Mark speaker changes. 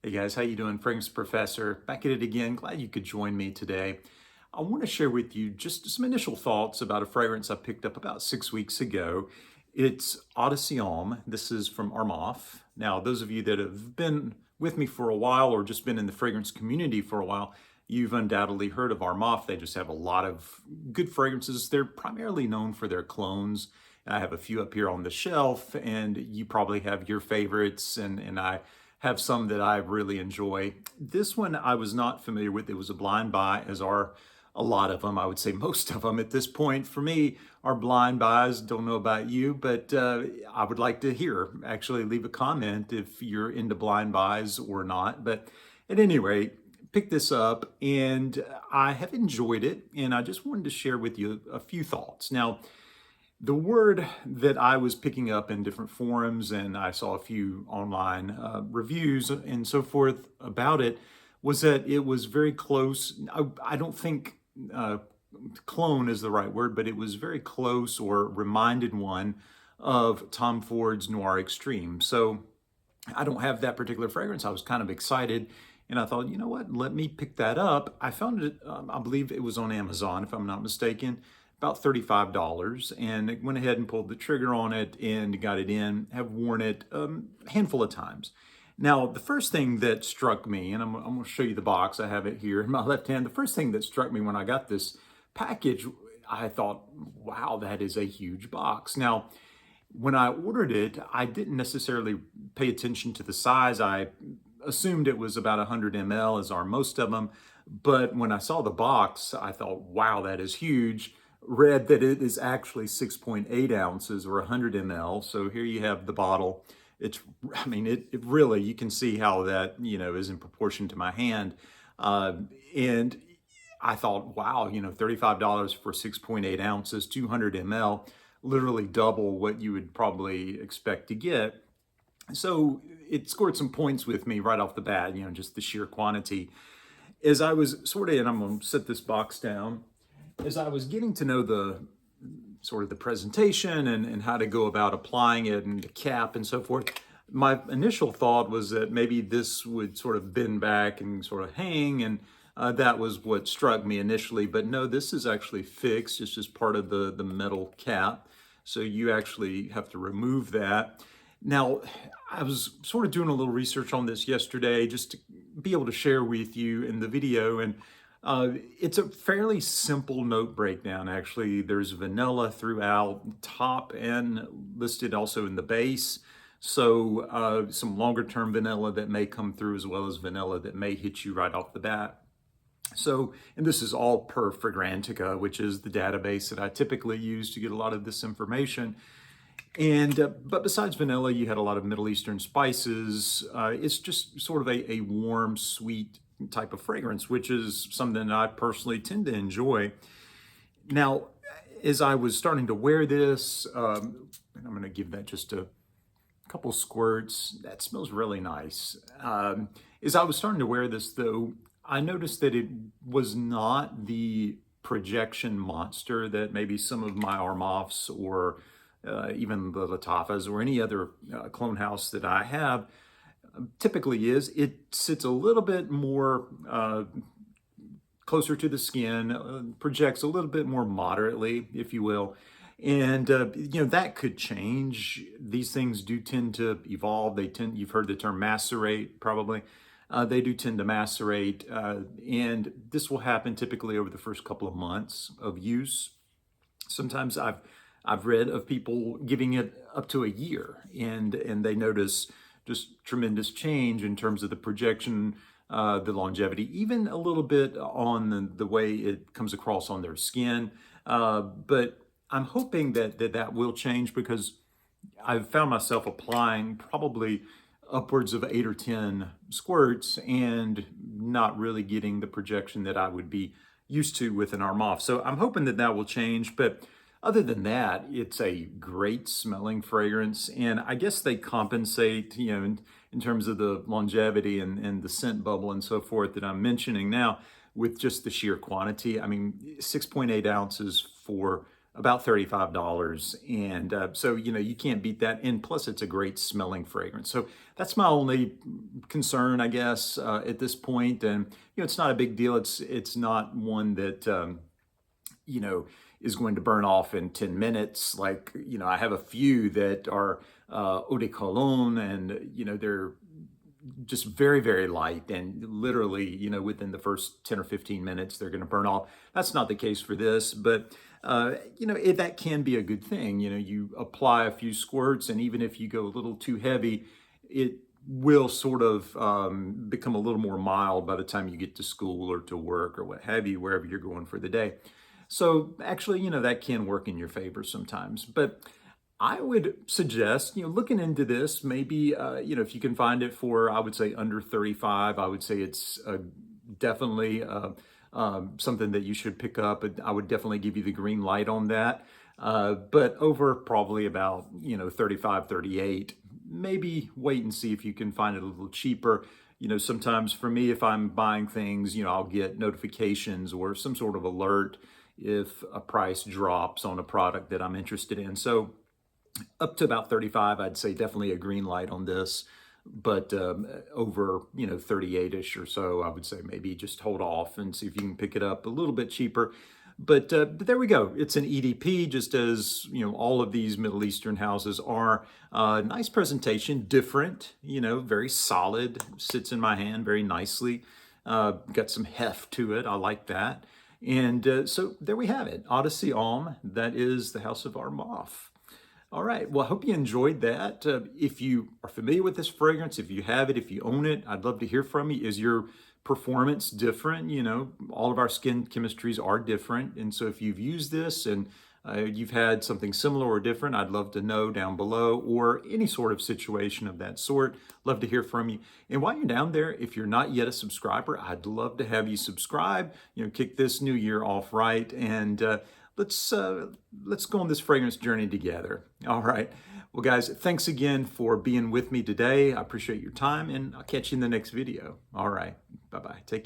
Speaker 1: Hey guys, how you doing? Fragrance Professor, back at it again. Glad you could join me today. I want to share with you just some initial thoughts about a fragrance I picked up about 6 weeks ago. It's Odyssey Homme. This is from Armaf. Now, those of you that have been with me for a while or just been in the fragrance community for a while, you've undoubtedly heard of Armaf. They just have a lot of good fragrances. They're primarily known for their clones. I have a few up here on the shelf, and you probably have your favorites, and I have some that I really enjoy. This one I was not familiar with. It was a blind buy, as are a lot of them. I would say most of them at this point for me are blind buys. Don't know about you, but I would like to hear. Actually, leave a comment if you're into blind buys or not. But at any rate, pick this up and I have enjoyed it, and I just wanted to share with you a few thoughts. Now, the word that I was picking up in different forums, and I saw a few online reviews and so forth about it, was that it was very close. I don't think clone is the right word, but it was very close or reminded one of Tom Ford's Noir Extreme. So I don't have that particular fragrance. I was kind of excited, and I thought, you know what, let me pick that up. I found it, I believe it was on Amazon, if I'm not mistaken, about $35, and I went ahead and pulled the trigger on it and got it in. Have worn it a handful of times. Now, the first thing that struck me, and I'm going to show you the box. I have it here in my left hand. The first thing that struck me when I got this package, I thought, wow, that is a huge box. Now, when I ordered it, I didn't necessarily pay attention to the size. I assumed it was about 100 ml, as are most of them. But when I saw the box, I thought, wow, that is huge. Read that it is actually 6.8 ounces or 100 ml. So here you have the bottle. It's, I mean, it really, you can see how that, is in proportion to my hand. And I thought, wow, $35 for 6.8 ounces, 200 ml, literally double what you would probably expect to get. So it scored some points with me right off the bat, just the sheer quantity. As I was and I'm going to set this box down, as I was getting to know the presentation and how to go about applying it and the cap and so forth, my initial thought was that maybe this would sort of bend back and sort of hang, and that was what struck me initially. But no, this is actually fixed. It's just part of the metal cap. So you actually have to remove that. Now, I was sort of doing a little research on this yesterday just to be able to share with you in the video, and it's a fairly simple note breakdown, actually. There's vanilla throughout, top and listed also in the base. So some longer term vanilla that may come through, as well as vanilla that may hit you right off the bat. So, and this is all per Fragrantica, which is the database that I typically use to get a lot of this information. And but besides vanilla, you had a lot of Middle Eastern spices. It's just sort of a warm, sweet type of fragrance, which is something I personally tend to enjoy. Now, as I was starting to wear this, and I'm going to give that just a couple squirts. That smells really nice. As I was starting to wear this, though, I noticed that it was not the projection monster that maybe some of my Armafs or even the Lattafas or any other clone house that I have typically is. It sits a little bit more closer to the skin, projects a little bit more moderately, if you will. And, that could change. These things do tend to evolve. You've heard the term macerate, probably. They do tend to macerate, and this will happen typically over the first couple of months of use. Sometimes I've read of people giving it up to a year, and they notice just tremendous change in terms of the projection, the longevity, even a little bit on the way it comes across on their skin. But I'm hoping that will change, because I've found myself applying probably upwards of 8 or 10 squirts and not really getting the projection that I would be used to with an Armaf. So I'm hoping that will change. But other than that, it's a great smelling fragrance, and I guess they compensate, in terms of the longevity and the scent bubble and so forth that I'm mentioning now, with just the sheer quantity. I mean, 6.8 ounces for about $35. And so, you can't beat that. And plus, it's a great smelling fragrance. So that's my only concern, I guess, at this point. And, it's not a big deal. It's not one that, is going to burn off in 10 minutes. Like, I have a few that are eau de cologne, and, they're just very, very light, and literally, within the first 10 or 15 minutes, they're going to burn off. That's not the case for this, but that can be a good thing. You apply a few squirts, and even if you go a little too heavy, it will sort of become a little more mild by the time you get to school or to work or what have you, wherever you're going for the day. So actually, that can work in your favor sometimes. But I would suggest, looking into this, maybe, if you can find it for, I would say, under 35, I would say it's definitely something that you should pick up. I would definitely give you the green light on that. But over probably about, 35, 38, maybe wait and see if you can find it a little cheaper. Sometimes for me, if I'm buying things, I'll get notifications or some sort of alert if a price drops on a product that I'm interested in. So up to about 35, I'd say definitely a green light on this. But over, 38-ish or so, I would say maybe just hold off and see if you can pick it up a little bit cheaper. But there we go. It's an EDP, just as, all of these Middle Eastern houses are. Nice presentation, different, very solid, sits in my hand very nicely. Got some heft to it. I like that. And so there we have it. Odyssey Homme, that is the House of Armaf. All right. Well, I hope you enjoyed that. If you are familiar with this fragrance, if you have it, if you own it, I'd love to hear from you. Is your performance different? All of our skin chemistries are different. And so if you've used this and you've had something similar or different, I'd love to know down below, or any sort of situation of that sort. Love to hear from you. And while you're down there, if you're not yet a subscriber, I'd love to have you subscribe, kick this new year off right. And let's go on this fragrance journey together. All right. Well, guys, thanks again for being with me today. I appreciate your time, and I'll catch you in the next video. All right. Bye-bye. Take care.